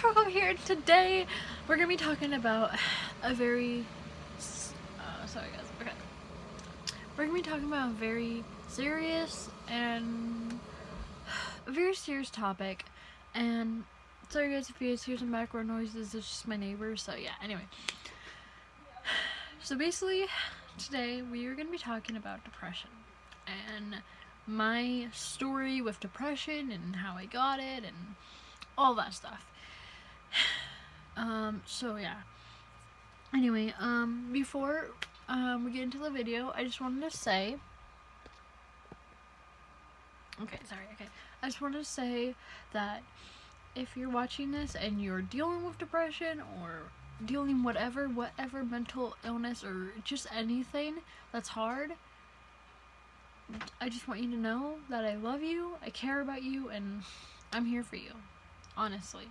True here. Today we're gonna be talking about a very sorry guys. Okay, we're gonna be talking about a very serious topic. And sorry guys if you guys hear some background noises. It's just my neighbors. So yeah. Anyway, so basically today we are gonna be talking about depression and my story with depression and how I got it and all that stuff. So yeah. Anyway, before we get into the video, I just wanted to say I just wanted to say that if you're watching this and you're dealing with depression or dealing whatever mental illness or just anything that's hard, I just want you to know that I love you, I care about you, and I'm here for you. Honestly.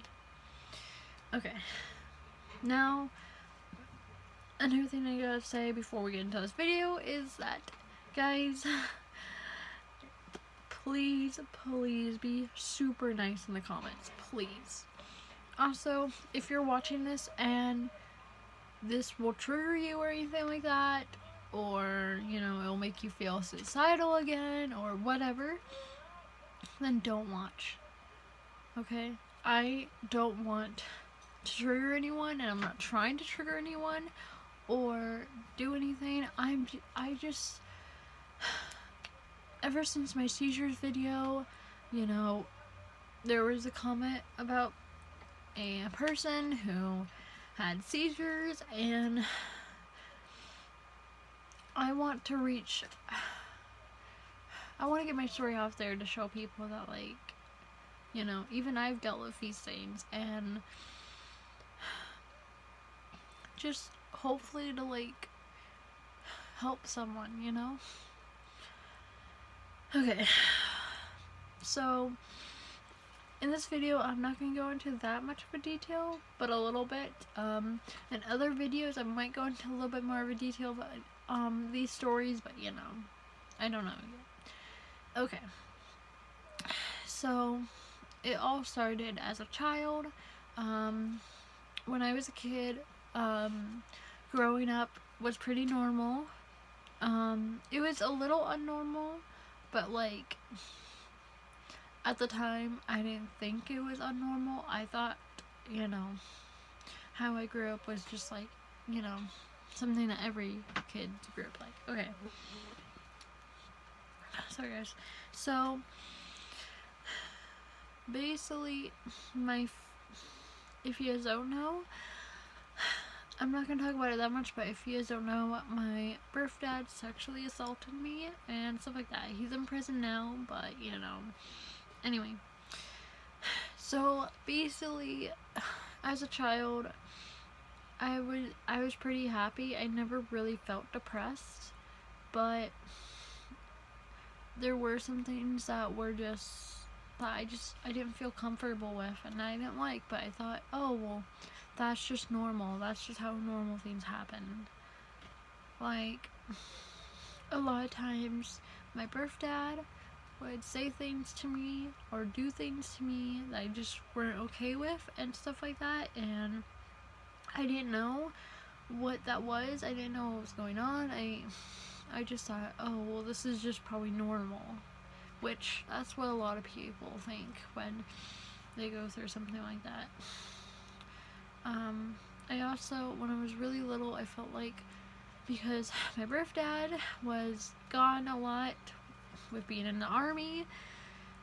Okay. Now, another thing I gotta say before we get into this video is that, guys, please be super nice in the comments. Please. Also, if you're watching this and this will trigger you or anything like that, or, you know, it'll make you feel suicidal again or whatever, then don't watch. Okay? I don't want to trigger anyone, and I'm not trying to trigger anyone or do anything. I just, ever since my seizures video, you know, there was a comment about a person who had seizures, and I want to get my story out there to show people that, like, you know, even I've dealt with these things, and just hopefully to, like, help someone, you know? Okay, so in this video I'm not going to go into that much of a detail, but a little bit. In other videos I might go into a little bit more of a detail about these stories, but you know, I don't know yet. Okay, so it all started as a child. When I was a kid, growing up was pretty normal. It was a little unnormal, but like, at the time I didn't think it was unnormal. I thought, you know, how I grew up was just like, you know, something that every kid grew up like. Okay. Sorry guys. So basically, if you guys don't know, I'm not gonna talk about it that much, but if you guys don't know, my birth dad sexually assaulted me and stuff like that. He's in prison now, but you know. Anyway, so basically, as a child, I was pretty happy. I never really felt depressed, but there were some things that were just that I didn't feel comfortable with, and I didn't like. But I thought, oh well, that's just normal. That's just how normal things happen. Like, a lot of times, my birth dad would say things to me or do things to me that I just weren't okay with and stuff like that, and I didn't know what that was. I didn't know what was going on. I just thought, oh well, this is just probably normal, which that's what a lot of people think when they go through something like that. I also, when I was really little, I felt like, because my birth dad was gone a lot with being in the army,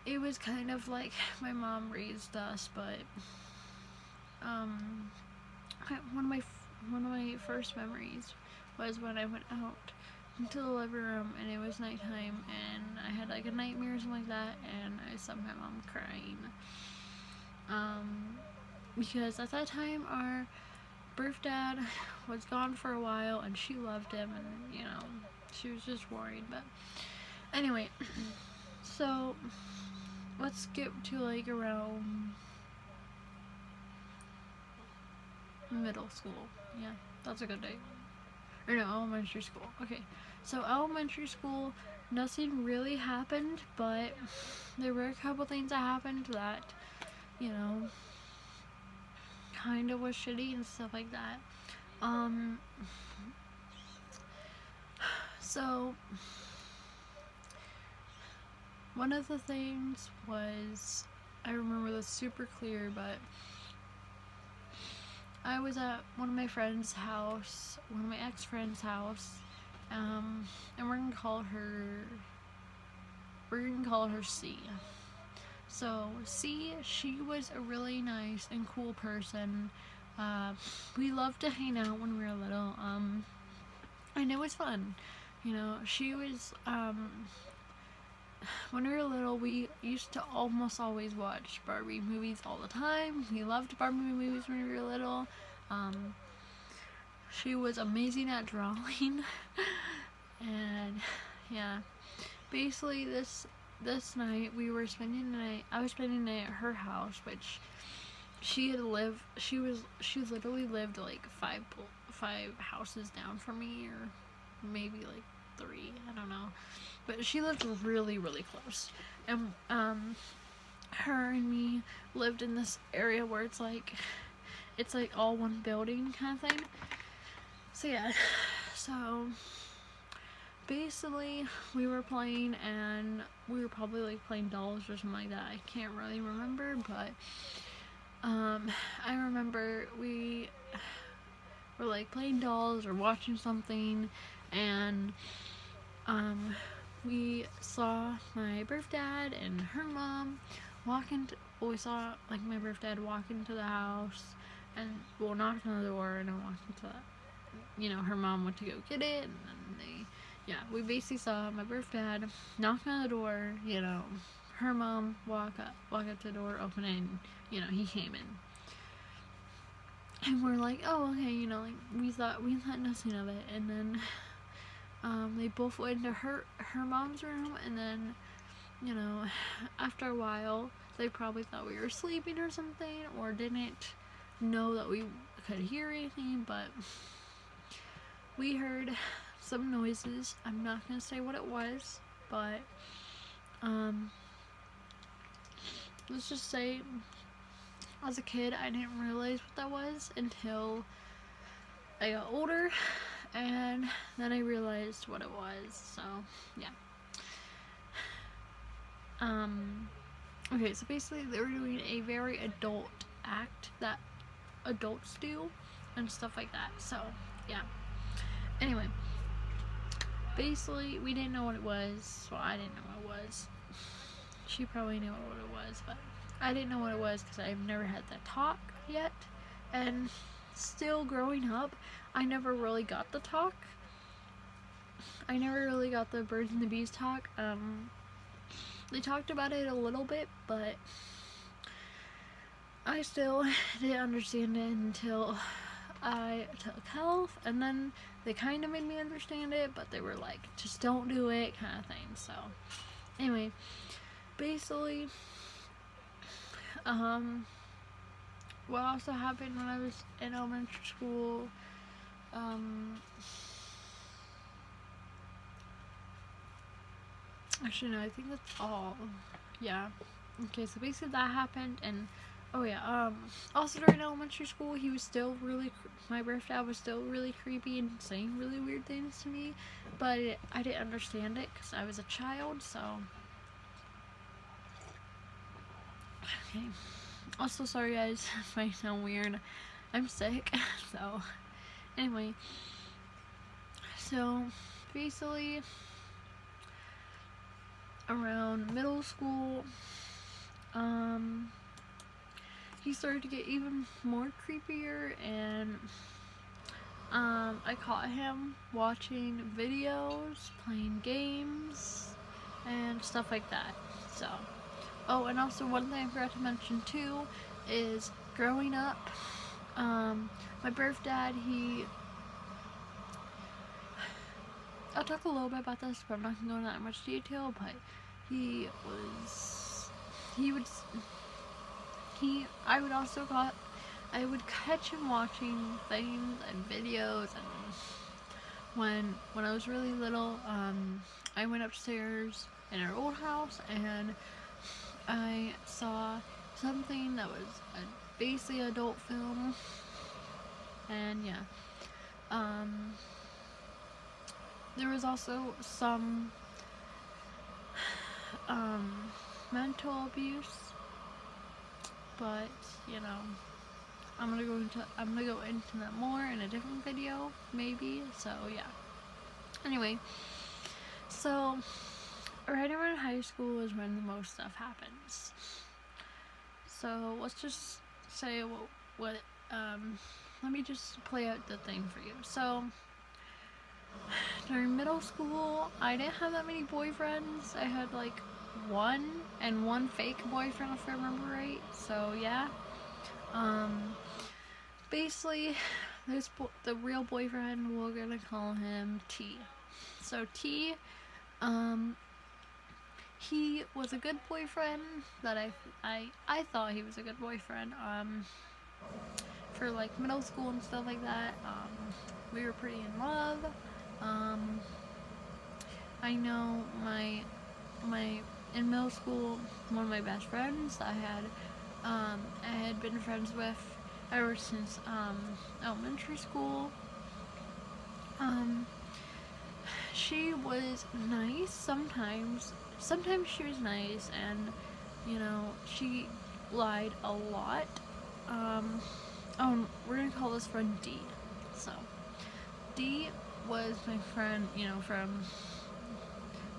it was kind of like my mom raised us, but one of my first memories was when I went out into the living room and it was nighttime and I had like a nightmare or something like that, and I saw my mom crying. Because at that time our birth dad was gone for a while and she loved him, and you know, she was just worried. But anyway, so let's skip to like around middle school. Yeah, that's a good day. Or no, elementary school. Okay, so elementary school, nothing really happened, but there were a couple things that happened that, you know, kind of was shitty and stuff like that. So one of the things was, I remember this super clear, but I was at one of my friend's house, one of my ex-friend's house, and we're gonna call her C. So C, she was a really nice and cool person. We loved to hang out when we were little, and it was fun. You know, she was, when we were little, we used to almost always watch Barbie movies all the time. We loved Barbie movies when we were little. She was amazing at drawing. And yeah, basically this night we were spending the night. I was spending the night at her house, which she literally lived like five houses down from me, or maybe like 3, I don't know, but she lived really close. And her and me lived in this area where it's like all one building kind of thing. So yeah, so basically we were playing, and we were probably like playing dolls or something like that. I can't really remember, but I remember we were like playing dolls or watching something, and we saw my birth dad and her mom we saw like my birth dad walk into the house, and knocked on the door, and I walked into that. You know, her mom went to go get it, and then we basically saw my birth dad knock on the door, you know, her mom walk up to the door, open it, and, you know, he came in. And we're like, oh, okay, you know, like, we thought nothing of it. And then they both went into her mom's room, and then, you know, after a while, they probably thought we were sleeping or something, or didn't know that we could hear anything, but we heard some noises. I'm not gonna say what it was, but let's just say, as a kid, I didn't realize what that was until I got older, and then I realized what it was. So yeah. Okay, so basically they were doing a very adult act that adults do and stuff like that. So yeah. Anyway, basically we didn't know what it was. Well, I didn't know what it was. She probably knew what it was, but I didn't know what it was because I've never had that talk yet. And still growing up, I never really got the talk. I never really got the birds and the bees talk. They talked about it a little bit, but I still didn't understand it until I took health, and then they kind of made me understand it, but they were like, just don't do it, kind of thing. So anyway, basically, what also happened when I was in elementary school, actually no, I think that's all. Yeah. Okay, so basically that happened, and oh yeah, also during elementary school, he was still my birth dad was still really creepy and saying really weird things to me, but I didn't understand it because I was a child, so. Okay. Also, sorry guys if I sound weird. I'm sick, so. Anyway. So, basically, around middle school, he started to get even more creepier, and I caught him watching videos, playing games, and stuff like that. So, oh, and also one thing I forgot to mention too is growing up, my birth dad, I'll talk a little bit about this, but I'm not going to go into that much detail, but I would catch him watching things and videos, and when I was really little, I went upstairs in our old house, and I saw something that was basically adult film. And yeah, there was also some mental abuse, but you know, I'm gonna go into that more in a different video, maybe. So yeah. Anyway, so right around high school is when the most stuff happens. So let's just say what let me just play out the thing for you. So during middle school, I didn't have that many boyfriends. I had like one fake boyfriend, if I remember right. So yeah, basically, the real boyfriend, we're gonna call him T. So T, he was a good boyfriend. That I thought he was a good boyfriend. For like middle school and stuff like that. We were pretty in love. I know my in middle school, one of my best friends I had been friends with ever since elementary school. She was nice sometimes. Sometimes she was nice, and you know, she lied a lot. We're gonna call this friend D. So D was my friend, you know, from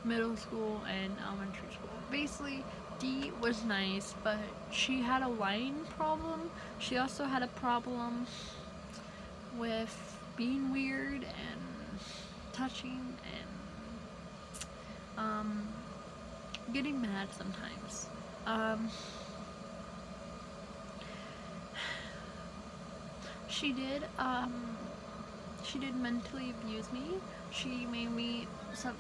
middle school and elementary school. Basically, D was nice, but she had a lying problem. She also had a problem with being weird and touching and getting mad sometimes. She did mentally abuse me. She made me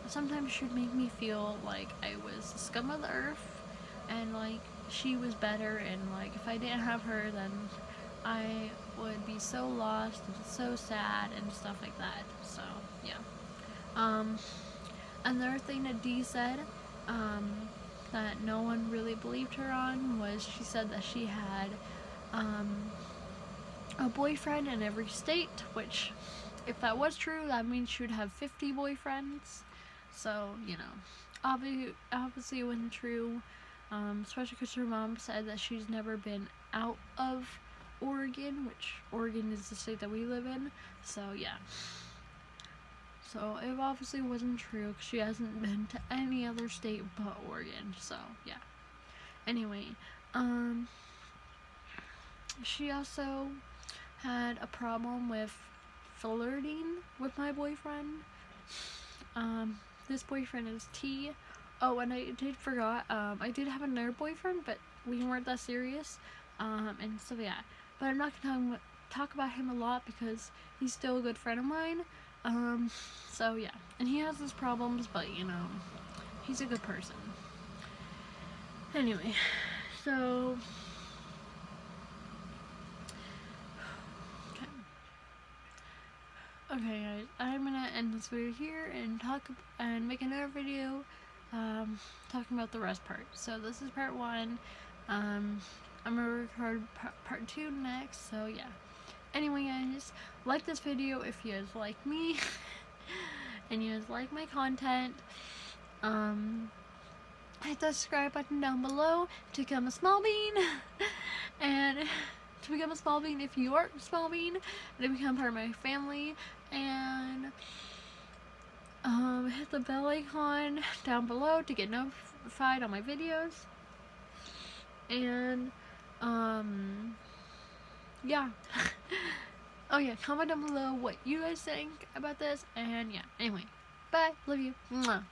sometimes she would make me feel like I was the scum of the earth, and like she was better, and like if I didn't have her, then I would be so lost and so sad and stuff like that. So yeah. Another thing that Dee said, that no one really believed her on, was she said that she had a boyfriend in every state, which, if that was true, that means she would have 50 boyfriends. So, you know, obviously it wasn't true, especially because her mom said that she's never been out of Oregon, which Oregon is the state that we live in. So, yeah. So, it obviously wasn't true because she hasn't been to any other state but Oregon. So, yeah. Anyway, she also had a problem with flirting with my boyfriend. This boyfriend is T. Oh, and I did forgot, I did have another boyfriend, but we weren't that serious. And so yeah. But I'm not gonna talk about him a lot because he's still a good friend of mine. So yeah. And he has his problems, but you know, he's a good person. Anyway, so okay guys, I'm gonna end this video here and make another video talking about the rest part. So this is part 1. I'm gonna record part 2 next. So yeah. Anyway guys, like this video if you guys like me and you guys like my content. Hit the subscribe button down below to become a small bean and to become a small bean if you aren't a small bean, and to become part of my family. And hit the bell icon down below to get notified on my videos. And yeah. Oh yeah, comment down below what you guys think about this. And yeah, anyway, bye, love you. Mwah.